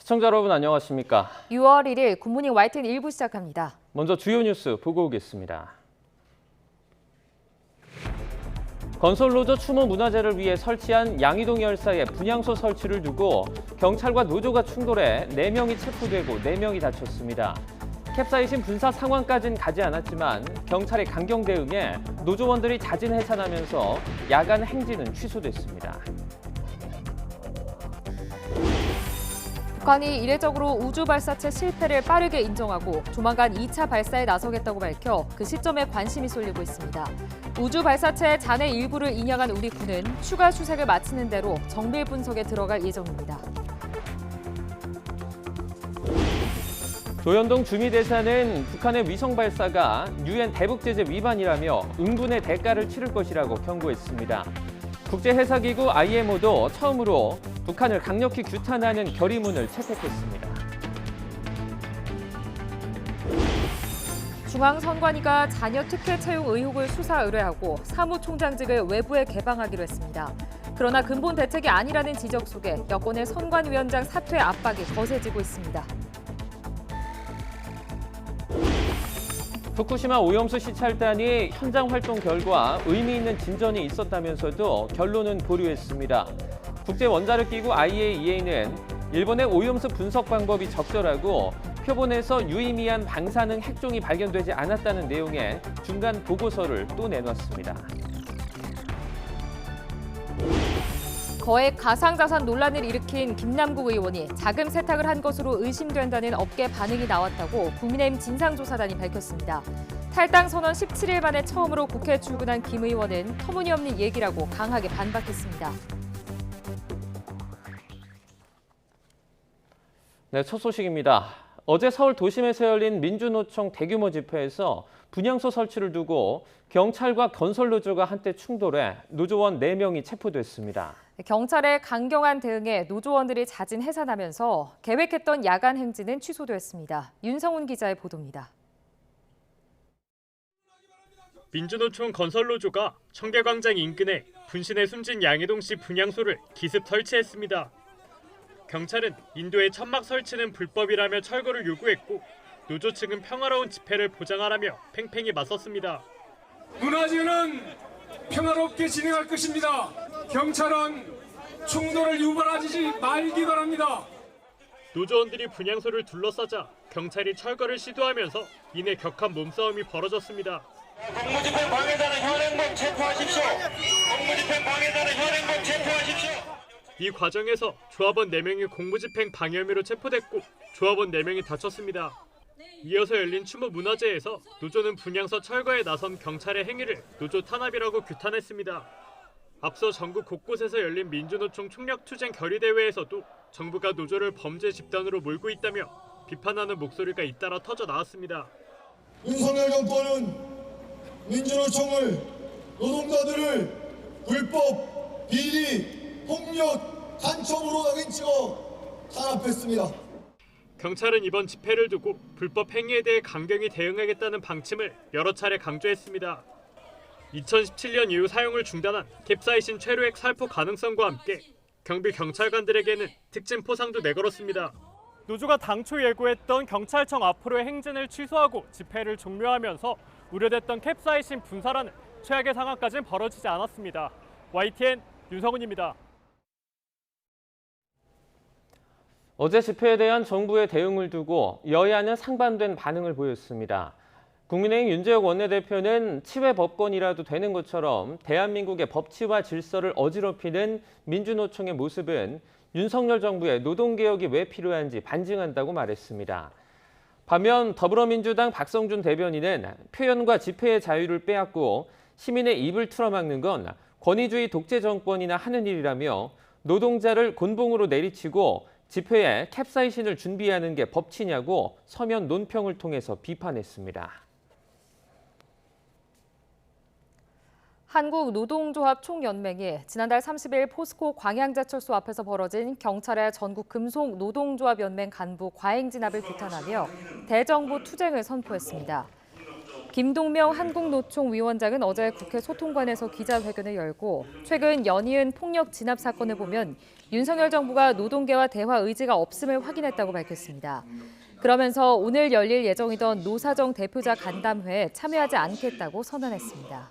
시청자 여러분 안녕하십니까? 6월 1일 굿모닝 YTN 1부 시작합니다. 먼저 주요 뉴스 보고 오겠습니다. 건설노조 추모 문화재를 위해 설치한 양이동 열사의 분향소 설치를 두고 경찰과 노조가 충돌해 4명이 체포되고 4명이 다쳤습니다. 캡사이신 분사 상황까지는 가지 않았지만 경찰의 강경 대응에 노조원들이 자진 해산하면서 야간 행진은 취소됐습니다. 북한이 이례적으로 우주 발사체 실패를 빠르게 인정하고 조만간 2차 발사에 나서겠다고 밝혀 그 시점에 관심이 쏠리고 있습니다. 우주 발사체의 잔해 일부를 인양한 우리 군은 추가 수색을 마치는 대로 정밀 분석에 들어갈 예정입니다. 조현동 주미대사는 북한의 위성 발사가 유엔 대북 제재 위반이라며 응분의 대가를 치를 것이라고 경고했습니다. 국제해사기구 IMO도 처음으로 북한을 강력히 규탄하는 결의문을 채택했습니다. 중앙선관위가 자녀 특혜 채용 의혹을 수사 의뢰하고 사무총장직을 외부에 개방하기로 했습니다. 그러나 근본 대책이 아니라는 지적 속에 여권의 선관위원장 사퇴 압박이 거세지고 있습니다. 후쿠시마 오염수 시찰단이 현장 활동 결과 의미 있는 진전이 있었다면서도 결론은 보류했습니다. 국제원자력기구 IAEA는 일본의 오염수 분석 방법이 적절하고 표본에서 유의미한 방사능 핵종이 발견되지 않았다는 내용의 중간 보고서를 또 내놨습니다. 거액 가상자산 논란을 일으킨 김남국 의원이 자금 세탁을 한 것으로 의심된다는 업계 반응이 나왔다고 국민의힘 진상조사단이 밝혔습니다. 탈당 선언 17일 만에 처음으로 국회에 출근한 김 의원은 터무니없는 얘기라고 강하게 반박했습니다. 네, 첫 소식입니다. 어제 서울 도심에서 열린 민주노총 대규모 집회에서 분향소 설치를 두고 경찰과 건설노조가 한때 충돌해 노조원 4명이 체포됐습니다. 경찰의 강경한 대응에 노조원들이 자진 해산하면서 계획했던 야간 행진은 취소됐습니다. 윤성훈 기자의 보도입니다. 민주노총 건설노조가 청계광장 인근에 분신에 숨진 양이동 씨 분향소를 기습 설치했습니다. 경찰은 인도의 천막 설치는 불법이라며 철거를 요구했고 노조 측은 평화로운 집회를 보장하라며 팽팽히 맞섰습니다. 문화재는 평화롭게 진행할 것입니다. 경찰은 충돌을 유발하지 말기 바랍니다. 노조원들이 분향소를 둘러싸자 경찰이 철거를 시도하면서 이내 격한 몸싸움이 벌어졌습니다. 공무집행 방해자는 현행범 체포하십시오. 공무집행 방해자는 현행범 체포하십시오. 이 과정에서 조합원 4명이 공무집행 방해 혐의로 체포됐고 조합원 4명이 다쳤습니다. 이어서 열린 추모 문화제에서 노조는 분향소 철거에 나선 경찰의 행위를 노조 탄압이라고 규탄했습니다. 앞서 전국 곳곳에서 열린 민주노총 총력투쟁 결의대회에서도 정부가 노조를 범죄 집단으로 몰고 있다며 비판하는 목소리가 잇따라 터져 나왔습니다. 윤석열 정권은 민주노총을 노동자들을 불법, 비리, 폭력, 간첩으로 낙인 찍어 탄압했습니다. 경찰은 이번 집회를 두고 불법 행위에 대해 강경히 대응하겠다는 방침을 여러 차례 강조했습니다. 2017년 이후 사용을 중단한 캡사이신 최루액 살포 가능성과 함께 경비 경찰관들에게는 특진 포상도 내걸었습니다. 노조가 당초 예고했던 경찰청 앞으로의 행진을 취소하고 집회를 종료하면서 우려됐던 캡사이신 분사라는 최악의 상황까지는 벌어지지 않았습니다. YTN 윤성훈입니다. 어제 집회에 대한 정부의 대응을 두고 여야는 상반된 반응을 보였습니다. 국민의힘 윤재욱 원내대표는 치외 법권이라도 되는 것처럼 대한민국의 법치와 질서를 어지럽히는 민주노총의 모습은 윤석열 정부의 노동개혁이 왜 필요한지 반증한다고 말했습니다. 반면 더불어민주당 박성준 대변인은 표현과 집회의 자유를 빼앗고 시민의 입을 틀어막는 건 권위주의 독재 정권이나 하는 일이라며 노동자를 곤봉으로 내리치고 집회에 캡사이신을 준비하는 게 법치냐고 서면 논평을 통해서 비판했습니다. 한국노동조합 총연맹이 지난달 30일 포스코 광양제철소 앞에서 벌어진 경찰의 전국 금속 노동조합 연맹 간부 과잉 진압을 규탄하며 대정부 투쟁을 선포했습니다. 김동명 한국노총 위원장은 어제 국회 소통관에서 기자회견을 열고 최근 연이은 폭력 진압 사건을 보면 윤석열 정부가 노동계와 대화 의지가 없음을 확인했다고 밝혔습니다. 그러면서 오늘 열릴 예정이던 노사정 대표자 간담회에 참여하지 않겠다고 선언했습니다.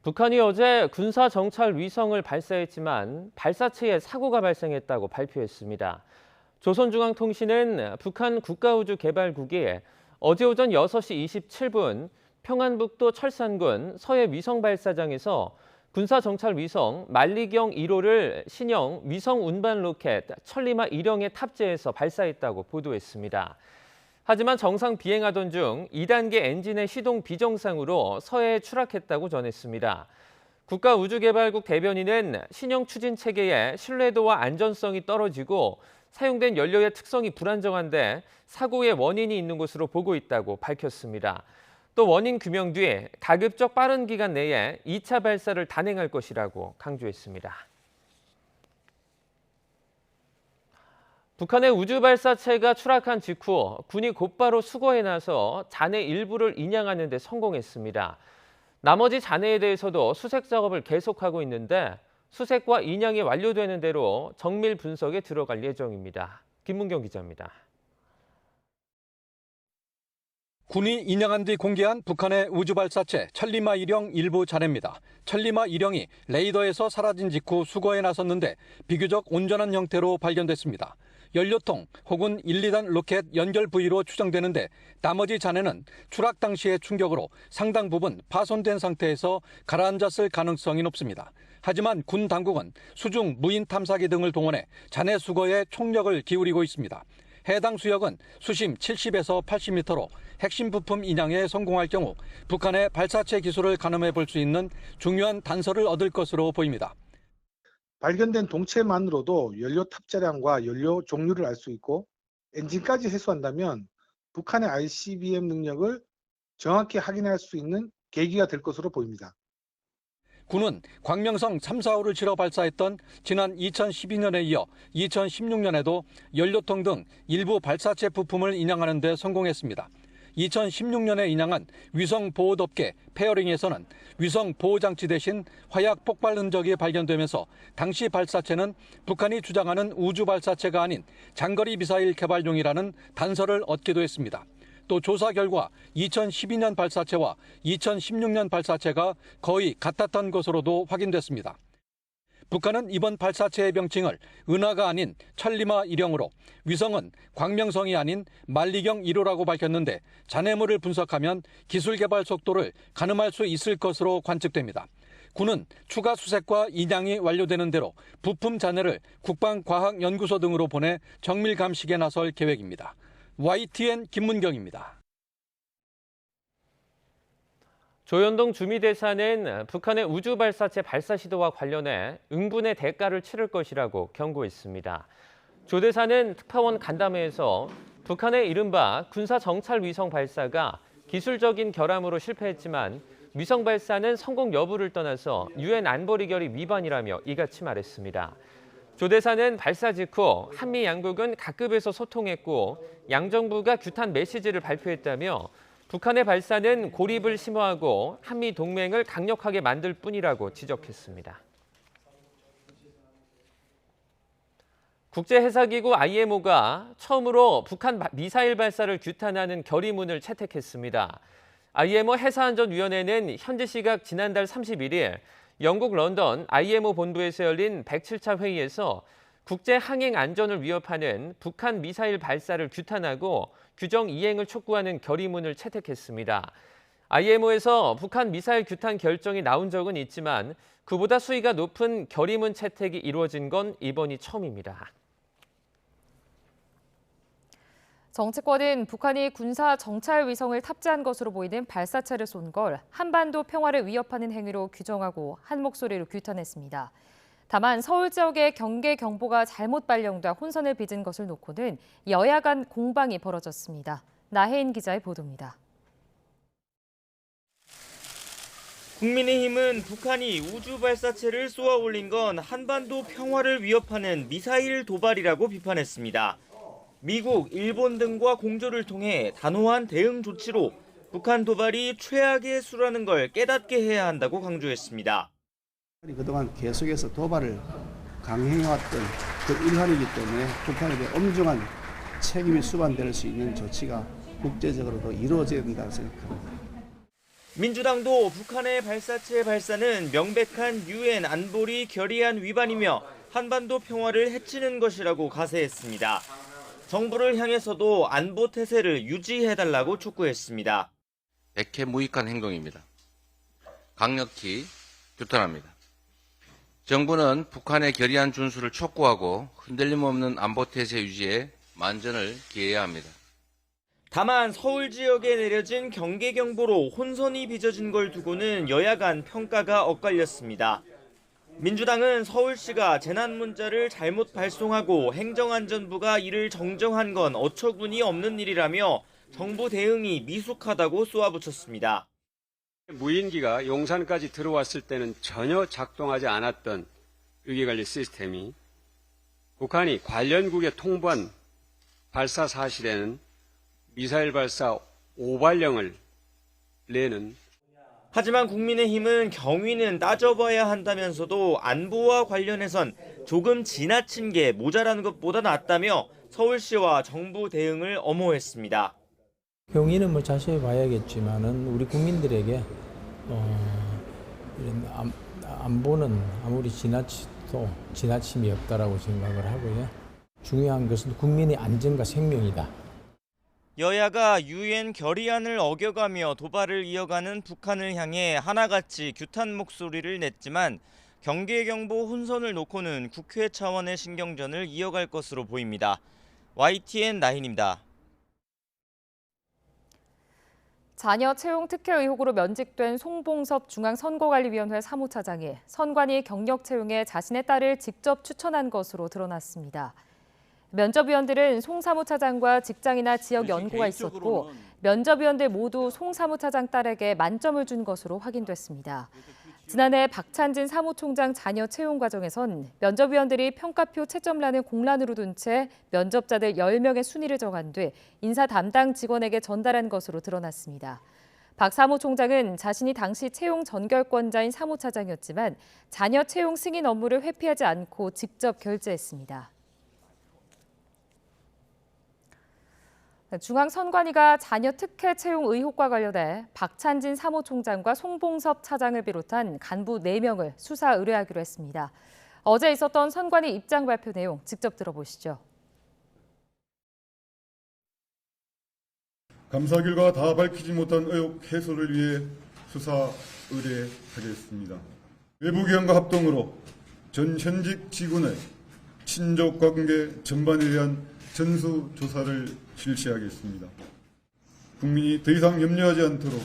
북한이 어제 군사 정찰 위성을 발사했지만 발사체에 사고가 발생했다고 발표했습니다. 조선중앙통신은 북한 국가우주개발국이 어제 오전 6시 27분 평안북도 철산군 서해 위성발사장에서 군사 정찰 위성 만리경 1호를 신형 위성 운반 로켓 천리마 1형에 탑재해서 발사했다고 보도했습니다. 하지만 정상 비행하던 중 2단계 엔진의 시동 비정상으로 서해에 추락했다고 전했습니다. 국가우주개발국 대변인은 신형 추진 체계의 신뢰도와 안전성이 떨어지고 사용된 연료의 특성이 불안정한데 사고의 원인이 있는 것으로 보고 있다고 밝혔습니다. 또 원인 규명 뒤 가급적 빠른 기간 내에 2차 발사를 단행할 것이라고 강조했습니다. 북한의 우주발사체가 추락한 직후 군이 곧바로 수거해 나서 잔해 일부를 인양하는 데 성공했습니다. 나머지 잔해에 대해서도 수색 작업을 계속하고 있는데 수색과 인양이 완료되는 대로 정밀 분석에 들어갈 예정입니다. 김문경 기자입니다. 군이 인양한 뒤 공개한 북한의 우주발사체 천리마 1형 일부 잔해입니다. 천리마 1형이 레이더에서 사라진 직후 수거에 나섰는데 비교적 온전한 형태로 발견됐습니다. 연료통 혹은 1, 2단 로켓 연결 부위로 추정되는데 나머지 잔해는 추락 당시의 충격으로 상당 부분 파손된 상태에서 가라앉았을 가능성이 높습니다. 하지만 군 당국은 수중 무인 탐사기 등을 동원해 잔해 수거에 총력을 기울이고 있습니다. 해당 수역은 수심 70에서 80m로 핵심 부품 인양에 성공할 경우 북한의 발사체 기술을 가늠해 볼 수 있는 중요한 단서를 얻을 것으로 보입니다. 발견된 동체만으로도 연료 탑재량과 연료 종류를 알 수 있고 엔진까지 해소한다면 북한의 ICBM 능력을 정확히 확인할 수 있는 계기가 될 것으로 보입니다. 군은 광명성 3, 4호를 실어 발사했던 지난 2012년에 이어 2016년에도 연료통 등 일부 발사체 부품을 인양하는 데 성공했습니다. 2016년에 인양한 위성 보호덮개 페어링에서는 위성 보호장치 대신 화약 폭발 흔적이 발견되면서 당시 발사체는 북한이 주장하는 우주 발사체가 아닌 장거리 미사일 개발용이라는 단서를 얻기도 했습니다. 또 조사 결과 2012년 발사체와 2016년 발사체가 거의 같았던 것으로도 확인됐습니다. 북한은 이번 발사체의 명칭을 은하가 아닌 천리마 1형으로 위성은 광명성이 아닌 만리경 1호라고 밝혔는데 잔해물을 분석하면 기술 개발 속도를 가늠할 수 있을 것으로 관측됩니다. 군은 추가 수색과 인양이 완료되는 대로 부품 잔해를 국방과학연구소 등으로 보내 정밀 감식에 나설 계획입니다. YTN 김문경입니다. 조현동 주미대사는 북한의 우주발사체 발사 시도와 관련해 응분의 대가를 치를 것이라고 경고했습니다. 조 대사는 특파원 간담회에서 북한의 이른바 군사 정찰 위성 발사가 기술적인 결함으로 실패했지만 위성 발사는 성공 여부를 떠나서 유엔 안보리 결의 위반이라며 이같이 말했습니다. 조 대사는 발사 직후 한미 양국은 각급에서 소통했고 양정부가 규탄 메시지를 발표했다며 북한의 발사는 고립을 심화하고 한미 동맹을 강력하게 만들 뿐이라고 지적했습니다. 국제해사기구 IMO가 처음으로 북한 미사일 발사를 규탄하는 결의문을 채택했습니다. IMO 해사안전위원회는 현지 시각 지난달 31일 영국 런던 IMO 본부에서 열린 107차 회의에서 국제 항행 안전을 위협하는 북한 미사일 발사를 규탄하고 규정 이행을 촉구하는 결의문을 채택했습니다. IMO에서 북한 미사일 규탄 결정이 나온 적은 있지만 그보다 수위가 높은 결의문 채택이 이루어진 건 이번이 처음입니다. 정치권은 북한이 군사 정찰 위성을 탑재한 것으로 보이는 발사체를 쏜 걸 한반도 평화를 위협하는 행위로 규정하고 한 목소리로 규탄했습니다. 다만 서울 지역의 경계 경보가 잘못 발령돼 혼선을 빚은 것을 놓고는 여야 간 공방이 벌어졌습니다. 나혜인 기자의 보도입니다. 국민의힘은 북한이 우주 발사체를 쏘아 올린 건 한반도 평화를 위협하는 미사일 도발이라고 비판했습니다. 미국, 일본 등과 공조를 통해 단호한 대응 조치로 북한 도발이 최악의 수라는 걸 깨닫게 해야 한다고 강조했습니다. 그동안 계속해서 도발을 강행해왔던 그 일환이기 때문에 북한에 대한 엄중한 책임이 수반될 수 있는 조치가 국제적으로도 이루어져야 된다고 생각합니다. 민주당도 북한의 발사체 발사는 명백한 유엔 안보리 결의안 위반이며 한반도 평화를 해치는 것이라고 가세했습니다. 정부를 향해서도 안보 태세를 유지해달라고 촉구했습니다. 백해무익한 행동입니다. 강력히 규탄합니다. 정부는 북한의 결의안 준수를 촉구하고 흔들림 없는 안보 태세 유지에 만전을 기해야 합니다. 다만 서울 지역에 내려진 경계경보로 혼선이 빚어진 걸 두고는 여야 간 평가가 엇갈렸습니다. 민주당은 서울시가 재난 문자를 잘못 발송하고 행정안전부가 이를 정정한 건 어처구니 없는 일이라며 정부 대응이 미숙하다고 쏘아붙였습니다. 무인기가 용산까지 들어왔을 때는 전혀 작동하지 않았던 위기관리 시스템이 북한이 관련국에 통보한 발사 사실에는 미사일 발사 5발령을 내는. 하지만 국민의힘은 경위는 따져봐야 한다면서도 안보와 관련해선 조금 지나친 게 모자란 것보다 낫다며 서울시와 정부 대응을 엄호했습니다. 경위는 뭐 자세히 봐야겠지만은 우리 국민들에게 이런 안보는 아무리 지나쳐도 지나침이 없다라고 생각을 하고요. 중요한 것은 국민의 안전과 생명이다. 여야가 유엔 결의안을 어겨가며 도발을 이어가는 북한을 향해 하나같이 규탄 목소리를 냈지만 경계경보 혼선을 놓고는 국회 차원의 신경전을 이어갈 것으로 보입니다. YTN9입니다. 자녀 채용 특혜 의혹으로 면직된 송봉섭 중앙선거관리위원회 사무차장이 선관위 경력 채용에 자신의 딸을 직접 추천한 것으로 드러났습니다. 면접위원들은 송 사무차장과 직장이나 지역 연고가 있었고 면접위원들 모두 송 사무차장 딸에게 만점을 준 것으로 확인됐습니다. 지난해 박찬진 사무총장 자녀 채용 과정에선 면접위원들이 평가표 채점란을 공란으로 둔 채 면접자들 10명의 순위를 정한 뒤 인사 담당 직원에게 전달한 것으로 드러났습니다. 박 사무총장은 자신이 당시 채용 전결권자인 사무차장이었지만 자녀 채용 승인 업무를 회피하지 않고 직접 결제했습니다. 중앙선관위가 자녀 특혜 채용 의혹과 관련해 박찬진 사무총장과 송봉섭 차장을 비롯한 간부 4명을 수사 의뢰하기로 했습니다. 어제 있었던 선관위 입장 발표 내용 직접 들어보시죠. 감사 결과 다 밝히지 못한 의혹 해소를 위해 수사 의뢰하겠습니다. 외부기관과 합동으로 전 현직 직원의 친족 관계 전반에 대한 전수조사를 실시하겠습니다. 국민이 더 이상 염려하지 않도록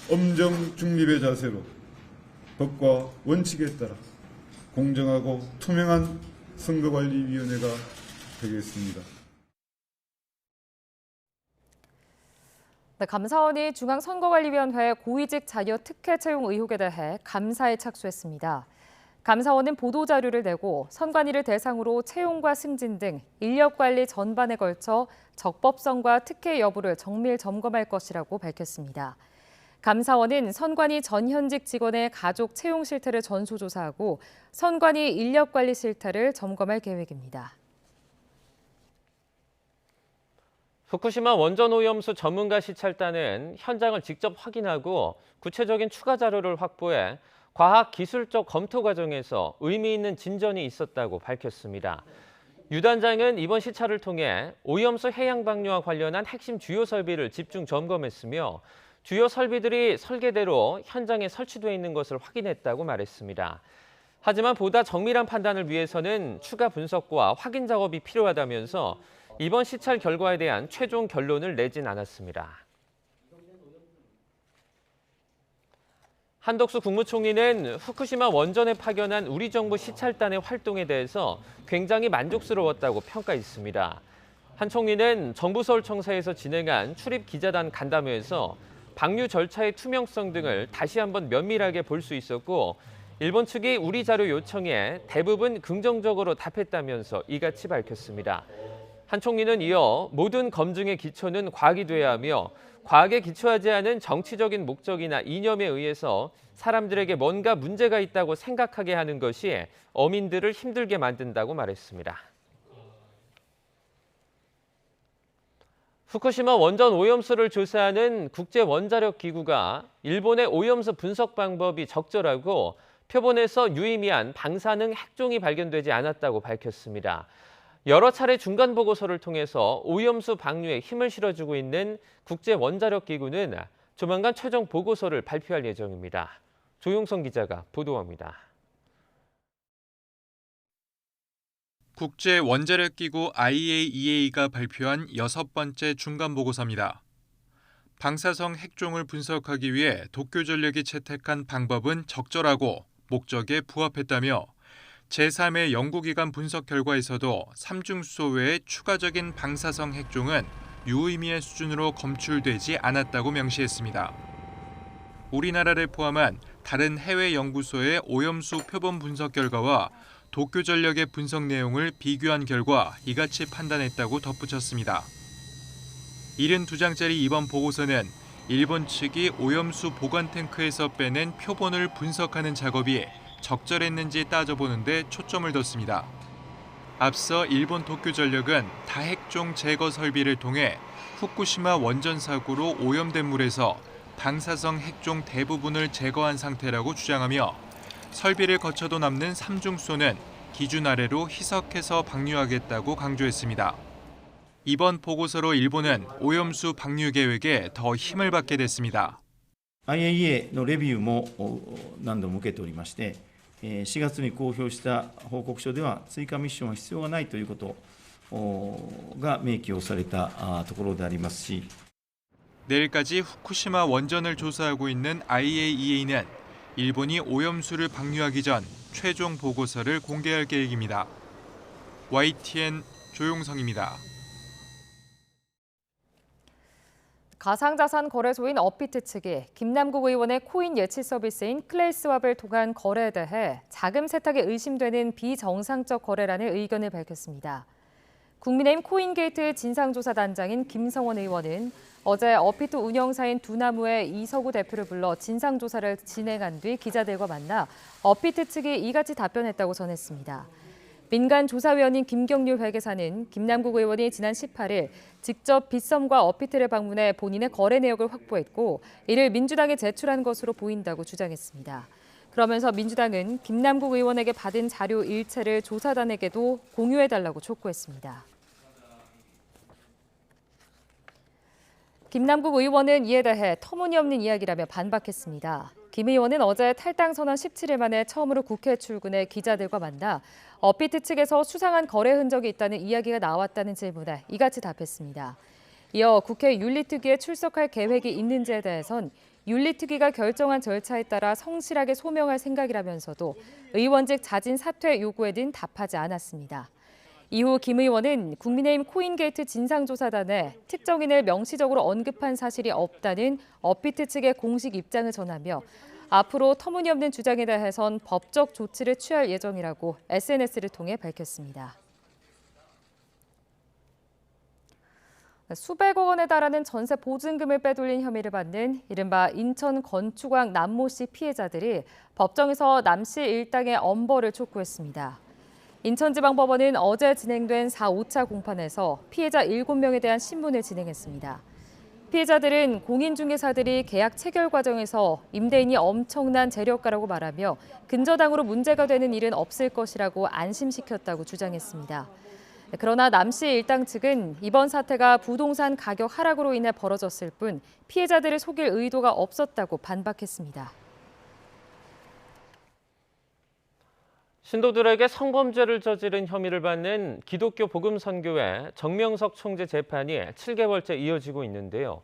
엄정 중립의 자세로 법과 원칙에 따라 공정하고 투명한 선거관리위원회가 되겠습니다. 감사원이 중앙선거관리위원회 고위직 자녀 특혜 채용 의혹에 대해 감사에 착수했습니다. 감사원은 보도자료를 내고 선관위를 대상으로 채용과 승진 등 인력관리 전반에 걸쳐 적법성과 특혜 여부를 정밀 점검할 것이라고 밝혔습니다. 감사원은 선관위 전현직 직원의 가족 채용 실태를 전수조사하고 선관위 인력관리 실태를 점검할 계획입니다. 후쿠시마 원전 오염수 전문가 시찰단은 현장을 직접 확인하고 구체적인 추가 자료를 확보해 과학기술적 검토 과정에서 의미 있는 진전이 있었다고 밝혔습니다. 유 단장은 이번 시찰을 통해 오염수 해양 방류와 관련한 핵심 주요 설비를 집중 점검했으며 주요 설비들이 설계대로 현장에 설치되어 있는 것을 확인했다고 말했습니다. 하지만 보다 정밀한 판단을 위해서는 추가 분석과 확인 작업이 필요하다면서 이번 시찰 결과에 대한 최종 결론을 내진 않았습니다. 한덕수 국무총리는 후쿠시마 원전에 파견한 우리 정부 시찰단의 활동에 대해서 굉장히 만족스러웠다고 평가했습니다. 한 총리는 정부 서울청사에서 진행한 출입 기자단 간담회에서 방류 절차의 투명성 등을 다시 한번 면밀하게 볼 수 있었고 일본 측이 우리 자료 요청에 대부분 긍정적으로 답했다면서 이같이 밝혔습니다. 한 총리는 이어 모든 검증의 기초는 과학이 돼야 하며 과학에 기초하지 않은 정치적인 목적이나 이념에 의해서 사람들에게 뭔가 문제가 있다고 생각하게 하는 것이 어민들을 힘들게 만든다고 말했습니다. 후쿠시마 원전 오염수를 조사하는 국제원자력기구가 일본의 오염수 분석 방법이 적절하고 표본에서 유의미한 방사능 핵종이 발견되지 않았다고 밝혔습니다. 여러 차례 중간 보고서를 통해서 오염수 방류에 힘을 실어주고 있는 국제원자력기구는 조만간 최종 보고서를 발표할 예정입니다. 조용성 기자가 보도합니다. 국제원자력기구 IAEA가 발표한 6번째 중간보고서입니다. 방사성 핵종을 분석하기 위해 도쿄전력이 채택한 방법은 적절하고 목적에 부합했다며 제3의 연구기관 분석 결과에서도 삼중수소 외의 추가적인 방사성 핵종은 유의미한 수준으로 검출되지 않았다고 명시했습니다. 우리나라를 포함한 다른 해외 연구소의 오염수 표본 분석 결과와 도쿄전력의 분석 내용을 비교한 결과 이같이 판단했다고 덧붙였습니다. 72장짜리 이번 보고서는 일본 측이 오염수 보관 탱크에서 빼낸 표본을 분석하는 작업이 적절했는지 따져보는 데 초점을 뒀습니다. 앞서 일본 도쿄전력은 다핵종 제거 설비를 통해 후쿠시마 원전 사고로 오염된 물에서 방사성 핵종 대부분을 제거한 상태라고 주장하며 설비를 거쳐도 남는 삼중수소는 기준 아래로 희석해서 방류하겠다고 강조했습니다. 이번 보고서로 일본은 오염수 방류 계획에 더 힘을 받게 됐습니다. IAEA のレビューも何度も受けておりまして、4月に公表した報告書では追加ミッションは必要がないということが明記をされたところでありますし 내일까지 후쿠시마 원전을 조사하고 있는 IAEA는 일본이 오염수를 방류하기 전 최종 보고서를 공개할 계획입니다. YTN 조용성입니다. 가상자산 거래소인 업비트 측이 김남국 의원의 코인 예치 서비스인 클레이스왑을 통한 거래에 대해 자금 세탁이 의심되는 비정상적 거래라는 의견을 밝혔습니다. 국민의힘 코인게이트 진상조사단장인 김성원 의원은 어제 업비트 운영사인 두나무의 이석우 대표를 불러 진상조사를 진행한 뒤 기자들과 만나 업비트 측이 이같이 답변했다고 전했습니다. 민간조사위원인 김경률 회계사는 김남국 의원이 지난 18일 직접 빗썸과 업비트를 방문해 본인의 거래 내역을 확보했고 이를 민주당에 제출한 것으로 보인다고 주장했습니다. 그러면서 민주당은 김남국 의원에게 받은 자료 일체를 조사단에게도 공유해달라고 촉구했습니다. 김남국 의원은 이에 대해 터무니없는 이야기라며 반박했습니다. 김 의원은 어제 탈당 선언 17일 만에 처음으로 국회에 출근해 기자들과 만나 업비트 측에서 수상한 거래 흔적이 있다는 이야기가 나왔다는 질문에 이같이 답했습니다. 이어 국회 윤리특위에 출석할 계획이 있는지에 대해선 윤리특위가 결정한 절차에 따라 성실하게 소명할 생각이라면서도 의원직 자진 사퇴 요구에는 답하지 않았습니다. 이후 김 의원은 국민의힘 코인게이트 진상조사단에 특정인을 명시적으로 언급한 사실이 없다는 업비트 측의 공식 입장을 전하며 앞으로 터무니없는 주장에 대해선 법적 조치를 취할 예정이라고 SNS를 통해 밝혔습니다. 수백억 원에 달하는 전세 보증금을 빼돌린 혐의를 받는 이른바 인천 건축왕 남모 씨 피해자들이 법정에서 남 씨 일당의 엄벌을 촉구했습니다. 인천지방법원은 어제 진행된 4, 5차 공판에서 피해자 7명에 대한 신문을 진행했습니다. 피해자들은 공인중개사들이 계약 체결 과정에서 임대인이 엄청난 재력가라고 말하며 근저당으로 문제가 되는 일은 없을 것이라고 안심시켰다고 주장했습니다. 그러나 남 씨 일당 측은 이번 사태가 부동산 가격 하락으로 인해 벌어졌을 뿐 피해자들을 속일 의도가 없었다고 반박했습니다. 신도들에게 성범죄를 저지른 혐의를 받는 기독교 복음선교회 정명석 총재 재판이 7개월째 이어지고 있는데요.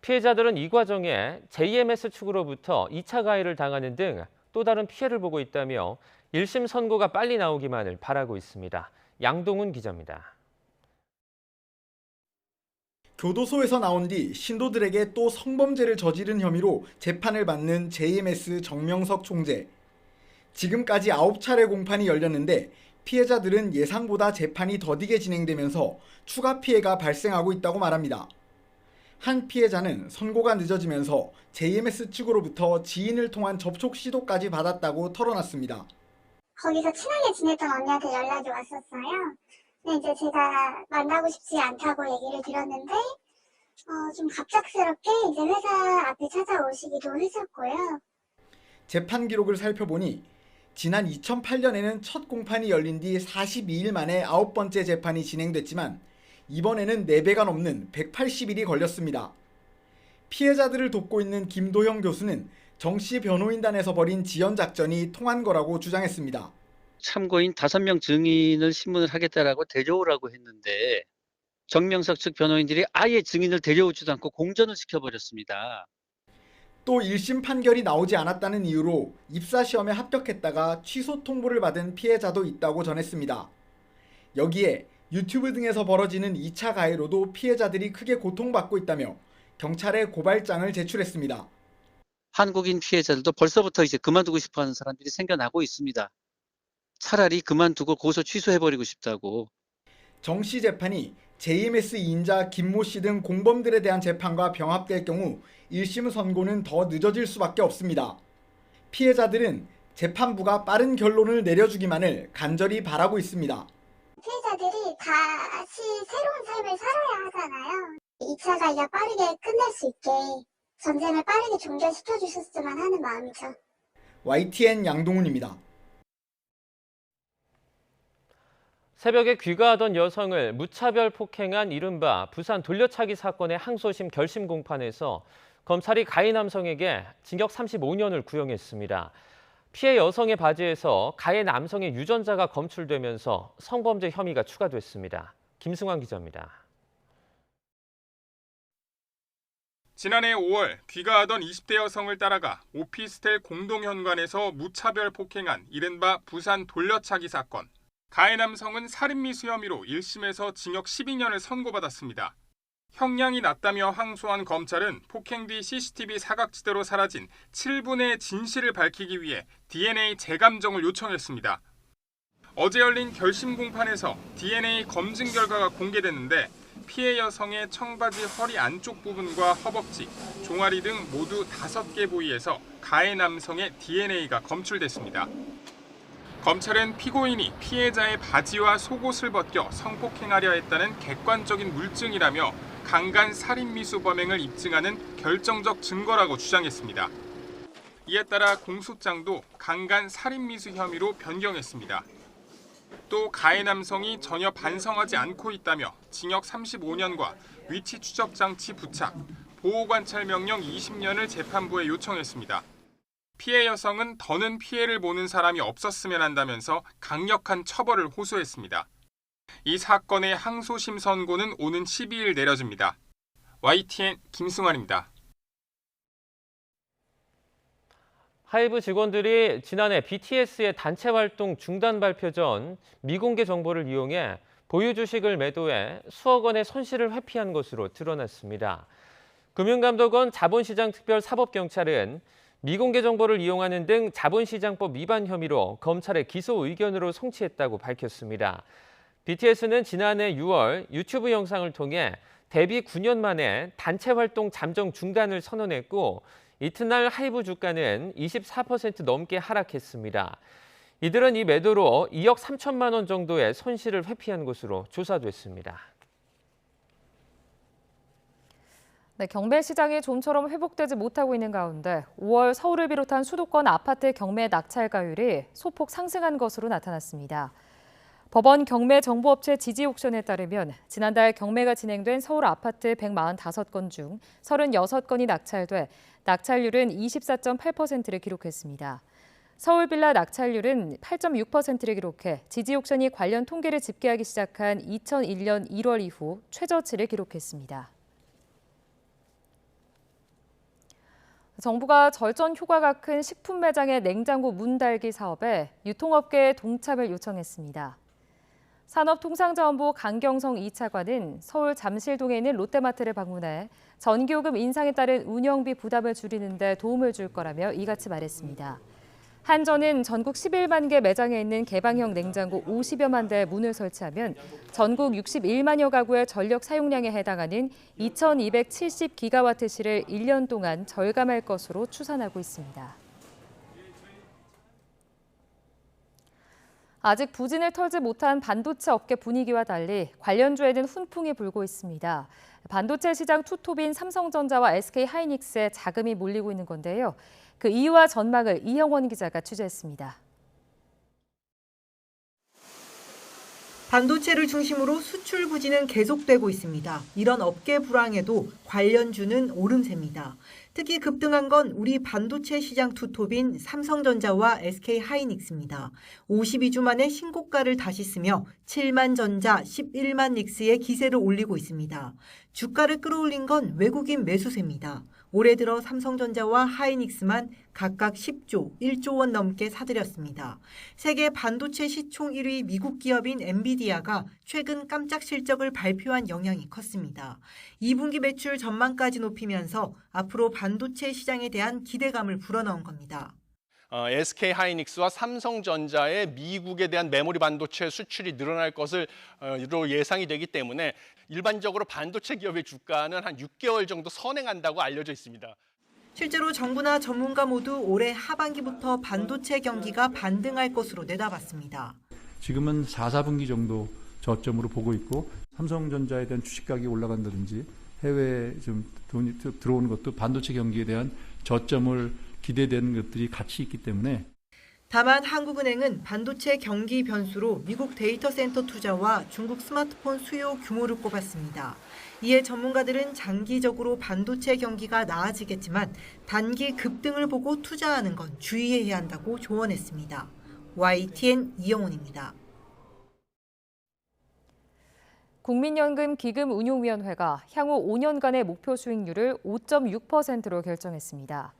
피해자들은 이 과정에 JMS 측으로부터 2차 가해를 당하는 등 또 다른 피해를 보고 있다며 1심 선고가 빨리 나오기만을 바라고 있습니다. 양동훈 기자입니다. 교도소에서 나온 뒤 신도들에게 또 성범죄를 저지른 혐의로 재판을 받는 JMS 정명석 총재. 지금까지 9차례 공판이 열렸는데 피해자들은 예상보다 재판이 더디게 진행되면서 추가 피해가 발생하고 있다고 말합니다. 한 피해자는 선고가 늦어지면서 JMS 측으로부터 지인을 통한 접촉 시도까지 받았다고 털어놨습니다. 거기서 친하게 지냈던 언니한테 연락이 왔었어요. 근데 이제 제가 만나고 싶지 않다고 얘기를 드렸는데 좀 갑작스럽게 이제 회사 앞에 찾아오시기도 했었고요. 재판 기록을 살펴보니 지난 2008년에는 첫 공판이 열린 뒤 42일 만에 9번째 재판이 진행됐지만 이번에는 4배가 넘는 180일이 걸렸습니다. 피해자들을 돕고 있는 김도형 교수는 정 씨 변호인단에서 벌인 지연 작전이 통한 거라고 주장했습니다. 참고인 5명 증인을 신문을 하겠다라고 데려오라고 했는데 정명석 측 변호인들이 아예 증인을 데려오지도 않고 공전을 시켜버렸습니다. 또 1심 판결이 나오지 않았다는 이유로 입사시험에 합격했다가 취소 통보를 받은 피해자도 있다고 전했습니다. 여기에 유튜브 등에서 벌어지는 2차 가해로도 피해자들이 크게 고통받고 있다며 경찰에 고발장을 제출했습니다. 한국인 피해자들도 벌써부터 이제 그만두고 싶어하는 사람들이 생겨나고 있습니다. 차라리 그만두고 고소 취소해버리고 싶다고. 정 씨 재판이 JMS 2인자 김모 씨 등 공범들에 대한 재판과 병합될 경우 1심 선고는 더 늦어질 수밖에 없습니다. 피해자들은 재판부가 빠른 결론을 내려주기만을 간절히 바라고 있습니다. 피해자들이 다시 새로운 삶을 살아야 하잖아요. 2차 가해가 빠르게 끝날 수 있게 전쟁을 빠르게 종결시켜 주셨으면 하는 마음이죠. YTN 양동훈입니다. 새벽에 귀가하던 여성을 무차별 폭행한 이른바 부산 돌려차기 사건의 항소심 결심 공판에서 검찰이 가해 남성에게 징역 35년을 구형했습니다. 피해 여성의 바지에서 가해 남성의 유전자가 검출되면서 성범죄 혐의가 추가됐습니다. 김승환 기자입니다. 지난해 5월 귀가하던 20대 여성을 따라가 오피스텔 공동현관에서 무차별 폭행한 이른바 부산 돌려차기 사건. 가해 남성은 살인미수 혐의로 1심에서 징역 12년을 선고받았습니다. 형량이 낮다며 항소한 검찰은 폭행 뒤 CCTV 사각지대로 사라진 7분의 진실을 밝히기 위해 DNA 재감정을 요청했습니다. 어제 열린 결심 공판에서 DNA 검증 결과가 공개됐는데 피해 여성의 청바지 허리 안쪽 부분과 허벅지, 종아리 등 모두 5개 부위에서 가해 남성의 DNA가 검출됐습니다. 검찰은 피고인이 피해자의 바지와 속옷을 벗겨 성폭행하려 했다는 객관적인 물증이라며 강간 살인미수 범행을 입증하는 결정적 증거라고 주장했습니다. 이에 따라 공소장도 강간 살인미수 혐의로 변경했습니다. 또 가해 남성이 전혀 반성하지 않고 있다며 징역 35년과 위치 추적 장치 부착, 보호관찰 명령 20년을 재판부에 요청했습니다. 피해 여성은 더는 피해를 보는 사람이 없었으면 한다면서 강력한 처벌을 호소했습니다. 이 사건의 항소심 선고는 오는 12일 내려집니다. YTN 김승환입니다. 하이브 직원들이 지난해 BTS의 단체 활동 중단 발표 전 미공개 정보를 이용해 보유 주식을 매도해 수억 원의 손실을 회피한 것으로 드러났습니다. 금융감독원 자본시장특별사법경찰은 미공개 정보를 이용하는 등 자본시장법 위반 혐의로 검찰에 기소 의견으로 송치했다고 밝혔습니다. BTS는 지난해 6월 유튜브 영상을 통해 데뷔 9년 만에 단체 활동 잠정 중단을 선언했고 이튿날 하이브 주가는 24% 넘게 하락했습니다. 이들은 이 매도로 2억 3천만 원 정도의 손실을 회피한 것으로 조사됐습니다. 네, 경매 시장이 좀처럼 회복되지 못하고 있는 가운데 5월 서울을 비롯한 수도권 아파트 경매 낙찰가율이 소폭 상승한 것으로 나타났습니다. 법원 경매 정보업체 지지옥션에 따르면 지난달 경매가 진행된 서울 아파트 145건 중 36건이 낙찰돼 낙찰률은 24.8%를 기록했습니다. 서울 빌라 낙찰률은 8.6%를 기록해 지지옥션이 관련 통계를 집계하기 시작한 2001년 1월 이후 최저치를 기록했습니다. 정부가 절전 효과가 큰 식품 매장의 냉장고 문 달기 사업에 유통업계의 동참을 요청했습니다. 산업통상자원부 강경성 2차관은 서울 잠실동에 있는 롯데마트를 방문해 전기요금 인상에 따른 운영비 부담을 줄이는 데 도움을 줄 거라며 이같이 말했습니다. 한전은 전국 11만 개 매장에 있는 개방형 냉장고 50여만 대의 문을 설치하면 전국 61만여 가구의 전력 사용량에 해당하는 2270기가와트시를 1년 동안 절감할 것으로 추산하고 있습니다. 아직 부진을 털지 못한 반도체 업계 분위기와 달리 관련주에는 훈풍이 불고 있습니다. 반도체 시장 투톱인 삼성전자와 SK하이닉스에 자금이 몰리고 있는 건데요. 그 이유와 전망을 이형원 기자가 취재했습니다. 반도체를 중심으로 수출 부진은 계속되고 있습니다. 이런 업계 불황에도 관련주는 오름세입니다. 특히 급등한 건 우리 반도체 시장 투톱인 삼성전자와 SK하이닉스입니다. 52주 만에 신고가를 다시 쓰며 7만 전자, 11만 닉스의 기세를 올리고 있습니다. 주가를 끌어올린 건 외국인 매수세입니다. 올해 들어 삼성전자와 하이닉스만 각각 10조, 1조 원 넘게 사들였습니다. 세계 반도체 시총 1위 미국 기업인 엔비디아가 최근 깜짝 실적을 발표한 영향이 컸습니다. 2분기 매출 전망까지 높이면서 앞으로 반도체 시장에 대한 기대감을 불어넣은 겁니다. SK하이닉스와 삼성전자의 미국에 대한 메모리 반도체 수출이 늘어날 것으로 예상이 되기 때문에 일반적으로 반도체 기업의 주가는 한 6개월 정도 선행한다고 알려져 있습니다. 실제로 정부나 전문가 모두 올해 하반기부터 반도체 경기가 반등할 것으로 내다봤습니다. 지금은 4, 4분기 정도 저점으로 보고 있고 삼성전자에 대한 주식 가격이 올라간다든지 해외에 좀 돈이 들어오는 것도 반도체 경기에 대한 저점을 기대되는 것들이 같이 있기 때문에 다만 한국은행은 반도체 경기 변수로 미국 데이터 센터 투자와 중국 스마트폰 수요 규모를 꼽았습니다. 이에 전문가들은 장기적으로 반도체 경기가 나아지겠지만 단기 급등을 보고 투자하는 건 주의해야 한다고 조언했습니다. YTN 이영훈입니다. 국민연금 기금운용위원회가 향후 5년간의 목표 수익률을 5.6%로 결정했습니다.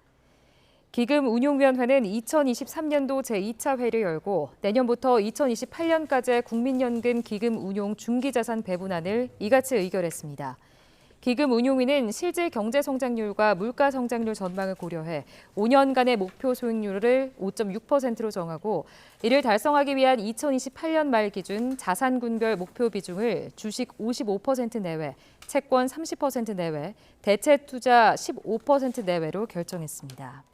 기금운용위원회는 2023년도 제2차 회의를 열고 내년부터 2028년까지의 국민연금 기금운용 중기자산 배분안을 이같이 의결했습니다. 기금운용위는 실질 경제성장률과 물가성장률 전망을 고려해 5년간의 목표 수익률을 5.6%로 정하고 이를 달성하기 위한 2028년 말 기준 자산군별 목표 비중을 주식 55% 내외, 채권 30% 내외, 대체 투자 15% 내외로 결정했습니다.